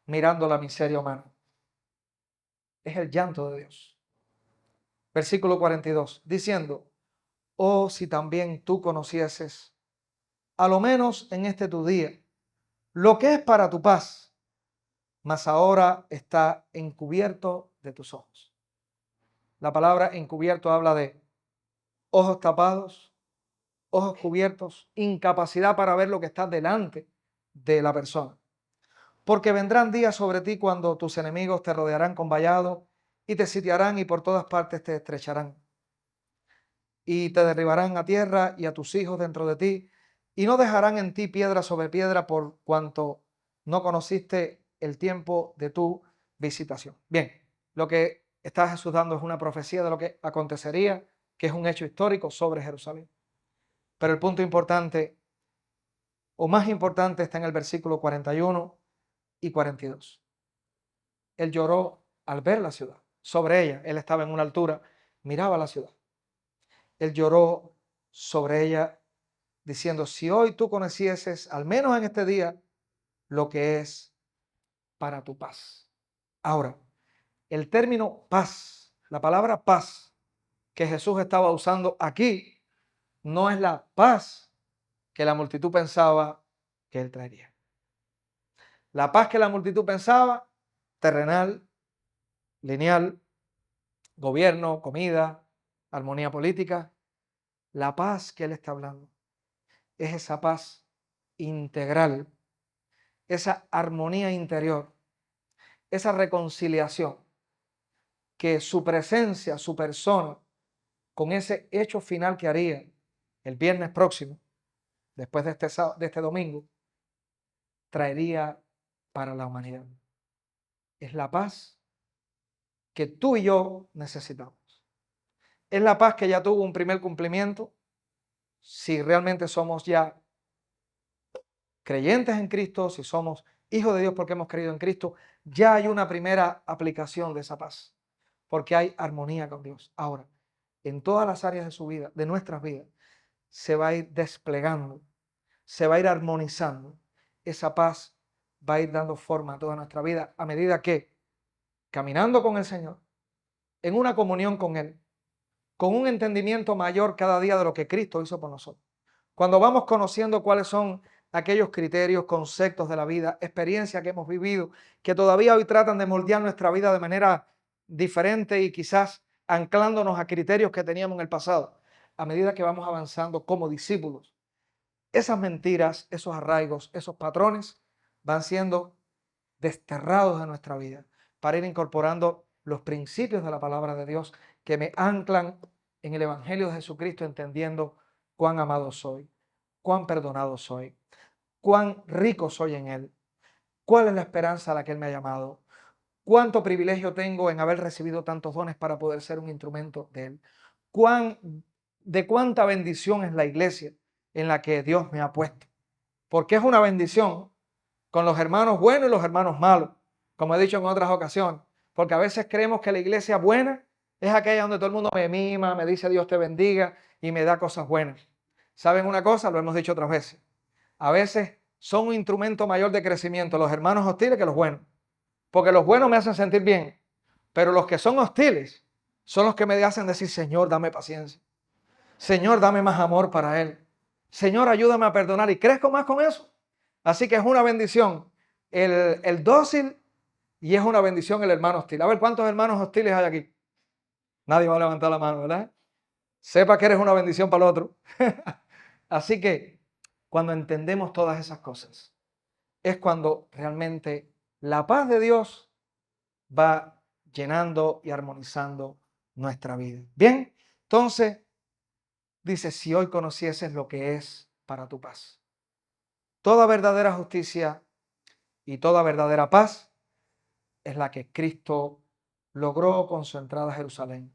mirando la miseria humana. Es el llanto de Dios. Versículo 42, diciendo, oh, si también tú conocieses, a lo menos en este tu día, lo que es para tu paz, mas ahora está encubierto de tus ojos. La palabra encubierto habla de ojos tapados, ojos cubiertos, incapacidad para ver lo que está delante de la persona. Porque vendrán días sobre ti cuando tus enemigos te rodearán con vallado y te sitiarán y por todas partes te estrecharán. Y te derribarán a tierra y a tus hijos dentro de ti, y no dejarán en ti piedra sobre piedra por cuanto no conociste el tiempo de tu visitación. Bien, lo que está Jesús dando es una profecía de lo que acontecería, que es un hecho histórico sobre Jerusalén. Pero el punto importante, o más importante, está en el versículo 41 y 42. Él lloró al ver la ciudad, sobre ella. Él estaba en una altura, miraba la ciudad. Él lloró sobre ella diciendo, si hoy tú conocieses, al menos en este día, lo que es para tu paz. Ahora, el término paz, la palabra paz que Jesús estaba usando aquí, no es la paz que la multitud pensaba que Él traería. La paz que la multitud pensaba, terrenal, lineal, gobierno, comida, armonía política. La paz que Él está hablando es esa paz integral, esa armonía interior, esa reconciliación que su presencia, su persona, con ese hecho final que haría el viernes próximo, después de este domingo, traería para la humanidad. Es la paz que tú y yo necesitamos. Es la paz que ya tuvo un primer cumplimiento si realmente somos ya creyentes en Cristo, si somos hijos de Dios porque hemos creído en Cristo, ya hay una primera aplicación de esa paz, porque hay armonía con Dios. Ahora, en todas las áreas de su vida, de nuestras vidas, se va a ir desplegando, se va a ir armonizando. Esa paz va a ir dando forma a toda nuestra vida a medida que, caminando con el Señor, en una comunión con Él, con un entendimiento mayor cada día de lo que Cristo hizo por nosotros. Cuando vamos conociendo cuáles son aquellos criterios, conceptos de la vida, experiencias que hemos vivido, que todavía hoy tratan de moldear nuestra vida de manera diferente y quizás anclándonos a criterios que teníamos en el pasado, a medida que vamos avanzando como discípulos, esas mentiras, esos arraigos, esos patrones van siendo desterrados de nuestra vida para ir incorporando los principios de la palabra de Dios que me anclan en el Evangelio de Jesucristo, entendiendo cuán amado soy, cuán perdonado soy, cuán rico soy en Él, cuál es la esperanza a la que Él me ha llamado, cuánto privilegio tengo en haber recibido tantos dones para poder ser un instrumento de Él, de cuánta bendición es la iglesia en la que Dios me ha puesto, porque es una bendición con los hermanos buenos y los hermanos malos, como he dicho en otras ocasiones, porque a veces creemos que la iglesia buena es aquella donde todo el mundo me mima, me dice Dios te bendiga y me da cosas buenas. ¿Saben una cosa? Lo hemos dicho otras veces. A veces son un instrumento mayor de crecimiento los hermanos hostiles que los buenos, porque los buenos me hacen sentir bien, pero los que son hostiles son los que me hacen decir, Señor, dame paciencia. Señor, dame más amor para Él. Señor, ayúdame a perdonar y crezco más con eso. Así que es una bendición el dócil y es una bendición el hermano hostil. A ver, ¿cuántos hermanos hostiles hay aquí? Nadie va a levantar la mano, ¿verdad? Sepa que eres una bendición para el otro. Así que cuando entendemos todas esas cosas, es cuando realmente la paz de Dios va llenando y armonizando nuestra vida. Bien, entonces dice, si hoy conocieses lo que es para tu paz. Toda verdadera justicia y toda verdadera paz es la que Cristo logró con su entrada a Jerusalén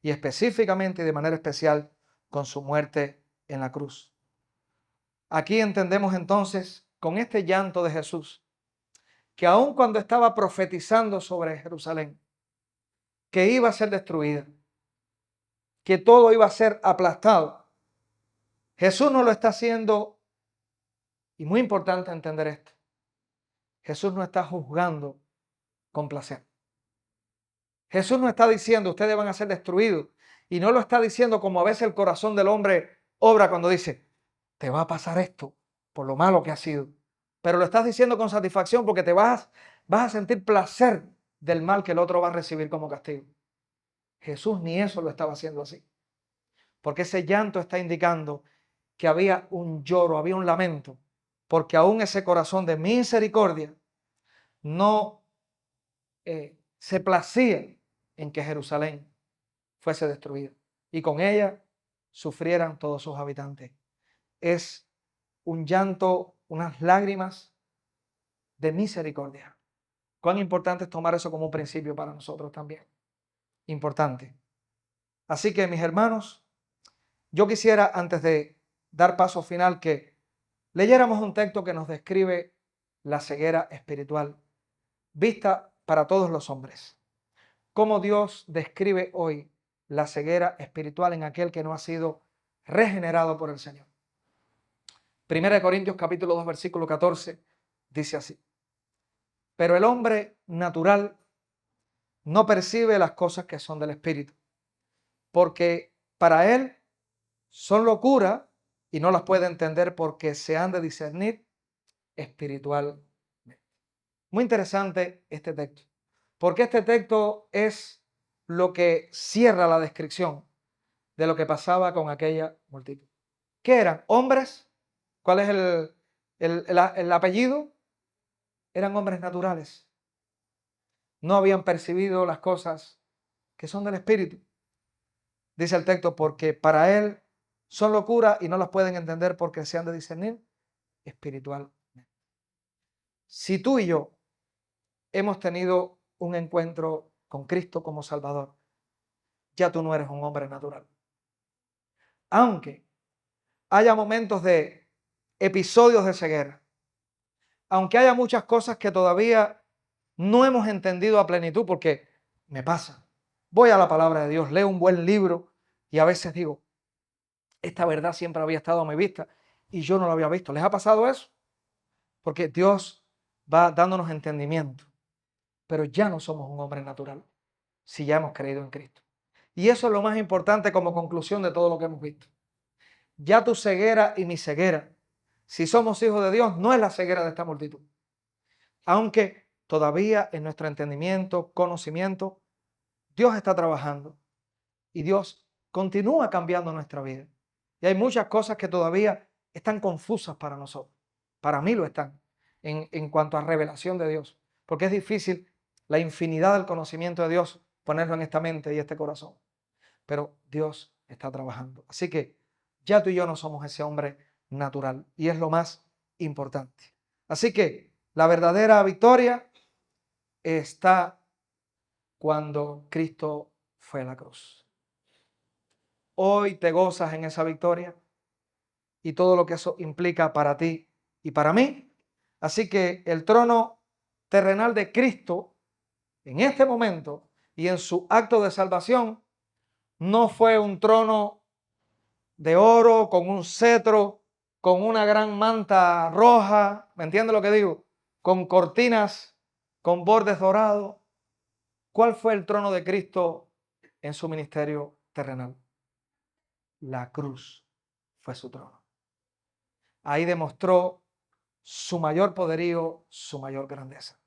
y específicamente y de manera especial con su muerte en la cruz. Aquí entendemos entonces con este llanto de Jesús que aun cuando estaba profetizando sobre Jerusalén, que iba a ser destruida, que todo iba a ser aplastado, Jesús no lo está haciendo, y muy importante entender esto, Jesús no está juzgando con placer. Jesús no está diciendo ustedes van a ser destruidos y no lo está diciendo como a veces el corazón del hombre obra cuando dice te va a pasar esto por lo malo que ha sido, pero lo estás diciendo con satisfacción porque vas a sentir placer del mal que el otro va a recibir como castigo. Jesús ni eso lo estaba haciendo así, porque ese llanto está indicando que había un lloro, había un lamento, porque aún ese corazón de misericordia no se placía en que Jerusalén fuese destruida y con ella sufrieran todos sus habitantes. Es un llanto, unas lágrimas de misericordia. Cuán importante es tomar eso como un principio para nosotros también. Importante. Así que, mis hermanos, yo quisiera, antes de dar paso final, que leyéramos un texto que nos describe la ceguera espiritual vista para todos los hombres. Cómo Dios describe hoy la ceguera espiritual en aquel que no ha sido regenerado por el Señor. 1 Corintios capítulo 2 versículo 14 dice así: pero el hombre natural no percibe las cosas que son del Espíritu, porque para él son locura y no las puede entender porque se han de discernir espiritualmente. Muy interesante este texto, porque este texto es lo que cierra la descripción de lo que pasaba con aquella multitud. ¿Qué eran? ¿Hombres? ¿Cuál es el apellido? Eran hombres naturales. No habían percibido las cosas que son del Espíritu. Dice el texto, porque para Él son locura y no las pueden entender porque se han de discernir espiritualmente. Si tú y yo hemos tenido un encuentro con Cristo como Salvador, ya tú no eres un hombre natural. Aunque haya momentos de episodios de ceguera, aunque haya muchas cosas que todavía no hemos entendido a plenitud, porque me pasa, voy a la palabra de Dios, leo un buen libro y a veces digo, esta verdad siempre había estado a mi vista y yo no lo había visto. ¿Les ha pasado eso? Porque Dios va dándonos entendimiento, pero ya no somos un hombre natural si ya hemos creído en Cristo. Y eso es lo más importante como conclusión de todo lo que hemos visto. Ya tu ceguera y mi ceguera, si somos hijos de Dios, no es la ceguera de esta multitud. Aunque todavía en nuestro entendimiento, conocimiento, Dios está trabajando y Dios continúa cambiando nuestra vida. Y hay muchas cosas que todavía están confusas para nosotros. Para mí lo están en cuanto a revelación de Dios. Porque es difícil la infinidad del conocimiento de Dios ponerlo en esta mente y este corazón. Pero Dios está trabajando. Así que ya tú y yo no somos ese hombre natural. Y es lo más importante. Así que la verdadera victoria está cuando Cristo fue a la cruz. Hoy te gozas en esa victoria y todo lo que eso implica para ti y para mí. Así que el trono terrenal de Cristo en este momento y en su acto de salvación no fue un trono de oro con un cetro, con una gran manta roja, ¿me entiendes lo que digo? Con cortinas, con bordes dorados. ¿Cuál fue el trono de Cristo en su ministerio terrenal? La cruz fue su trono. Ahí demostró su mayor poderío, su mayor grandeza.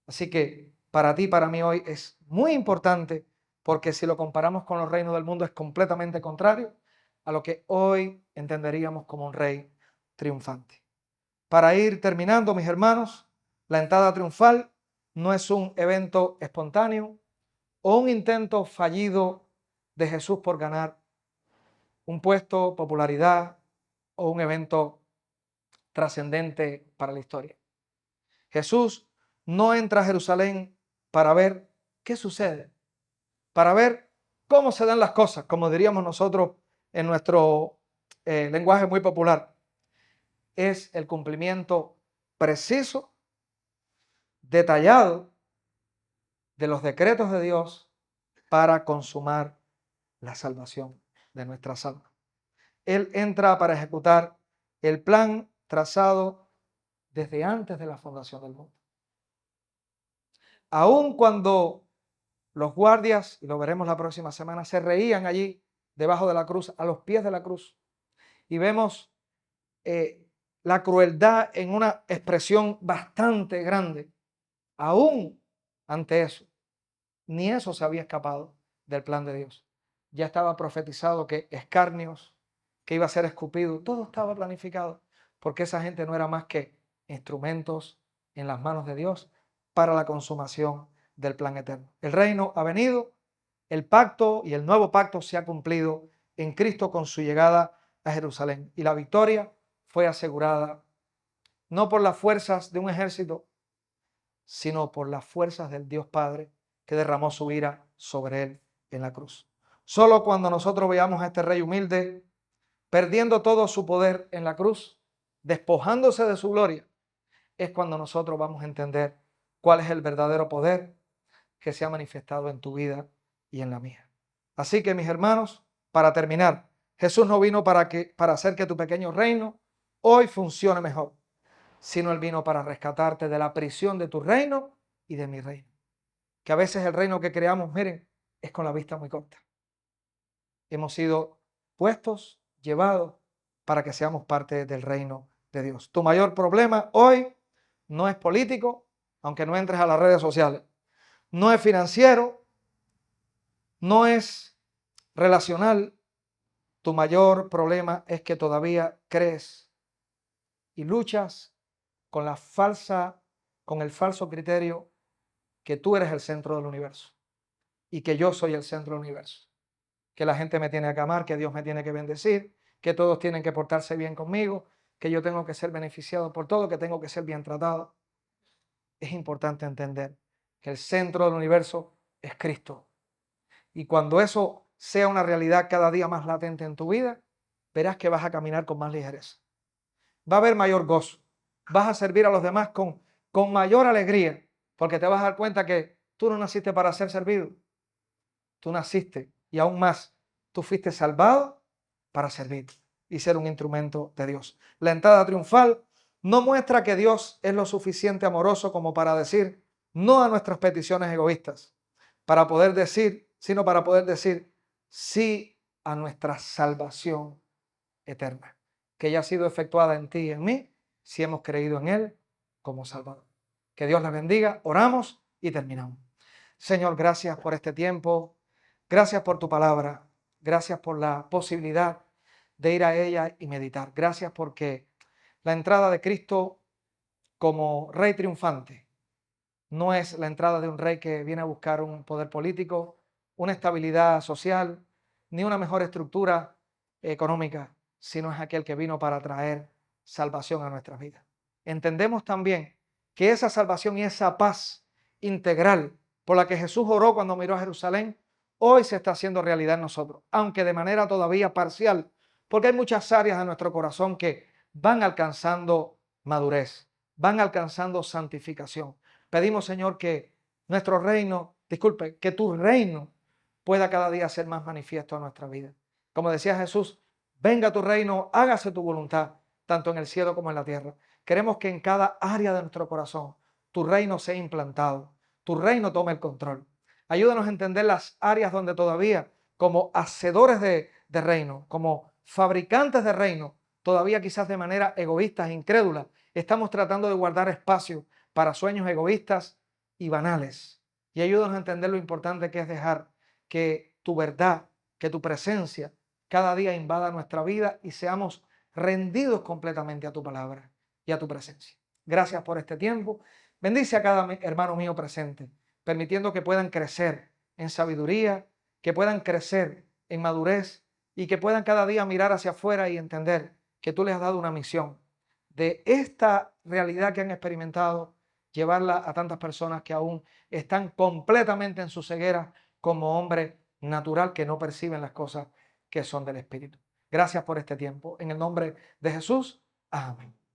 Así que para ti, para mí hoy es muy importante, porque si lo comparamos con los reinos del mundo es completamente contrario a lo que hoy entenderíamos como un rey triunfante. Para ir terminando, mis hermanos, la entrada triunfal no es un evento espontáneo o un intento fallido de Jesús por ganar un puesto, popularidad o un evento trascendente para la historia. Jesús no entra a Jerusalén para ver qué sucede, para ver cómo se dan las cosas, como diríamos nosotros en nuestro lenguaje muy popular. Es el cumplimiento preciso, detallado de los decretos de Dios para consumar la salvación de nuestras almas. Él entra para ejecutar el plan trazado desde antes de la fundación del mundo. Aun cuando los guardias, y lo veremos la próxima semana, se reían allí debajo de la cruz, a los pies de la cruz, y vemos la crueldad en una expresión bastante grande. Aún ante eso, ni eso se había escapado del plan de Dios. Ya estaba profetizado que escarnios, que iba a ser escupido, todo estaba planificado, porque esa gente no era más que instrumentos en las manos de Dios para la consumación del plan eterno. El reino ha venido, el pacto y el nuevo pacto se ha cumplido en Cristo con su llegada a Jerusalén. Y la victoria fue asegurada no por las fuerzas de un ejército, sino por las fuerzas del Dios Padre que derramó su ira sobre él en la cruz. Solo cuando nosotros veamos a este rey humilde perdiendo todo su poder en la cruz, despojándose de su gloria, es cuando nosotros vamos a entender cuál es el verdadero poder que se ha manifestado en tu vida y en la mía. Así que, mis hermanos, para terminar, Jesús no vino para hacer que tu pequeño reino hoy funcione mejor, sino Él vino para rescatarte de la prisión de tu reino y de mi reino. Que a veces el reino que creamos, miren, es con la vista muy corta. Hemos sido puestos, llevados, para que seamos parte del reino de Dios. Tu mayor problema hoy no es político, aunque no entres a las redes sociales. No es financiero, no es relacional. Tu mayor problema es que todavía crees y luchas con el falso criterio que tú eres el centro del universo y que yo soy el centro del universo, que la gente me tiene que amar, que Dios me tiene que bendecir, que todos tienen que portarse bien conmigo, que yo tengo que ser beneficiado por todo, que tengo que ser bien tratado. Es importante entender que el centro del universo es Cristo. Y cuando eso sea una realidad cada día más latente en tu vida, verás que vas a caminar con más ligereza. Va a haber mayor gozo. Vas a servir a los demás con mayor alegría, porque te vas a dar cuenta que tú no naciste para ser servido. Tú naciste y aún más, tú fuiste salvado para servir y ser un instrumento de Dios. La entrada triunfal no muestra que Dios es lo suficiente amoroso como para decir no a nuestras peticiones egoístas, sino para poder decir sí a nuestra salvación eterna, que ya ha sido efectuada en ti y en mí, si hemos creído en Él como Salvador. Que Dios les bendiga. Oramos y terminamos. Señor, gracias por este tiempo. Gracias por tu palabra. Gracias por la posibilidad de ir a ella y meditar. Gracias porque la entrada de Cristo como Rey triunfante no es la entrada de un rey que viene a buscar un poder político, una estabilidad social, ni una mejor estructura económica, sino es aquel que vino para traer salvación a nuestras vidas. Entendemos también que esa salvación y esa paz integral por la que Jesús oró cuando miró a Jerusalén, hoy se está haciendo realidad en nosotros, aunque de manera todavía parcial, porque hay muchas áreas de nuestro corazón que van alcanzando madurez, van alcanzando santificación. Pedimos, Señor, que nuestro reino, que tu reino pueda cada día ser más manifiesto a nuestra vida. Como decía Jesús, venga tu reino, hágase tu voluntad, tanto en el cielo como en la tierra. Queremos que en cada área de nuestro corazón tu reino sea implantado, tu reino tome el control. Ayúdanos a entender las áreas donde todavía, como hacedores de reino, como fabricantes de reino, todavía quizás de manera egoísta e incrédula, estamos tratando de guardar espacio para sueños egoístas y banales. Y ayúdanos a entender lo importante que es dejar que tu verdad, que tu presencia cada día invada nuestra vida y seamos rendidos completamente a tu palabra y a tu presencia. Gracias por este tiempo. Bendice a cada hermano mío presente, permitiendo que puedan crecer en sabiduría, que puedan crecer en madurez y que puedan cada día mirar hacia afuera y entender que tú les has dado una misión de esta realidad que han experimentado, llevarla a tantas personas que aún están completamente en su ceguera como hombre natural que no perciben las cosas que son del Espíritu. Gracias por este tiempo. En el nombre de Jesús, amén.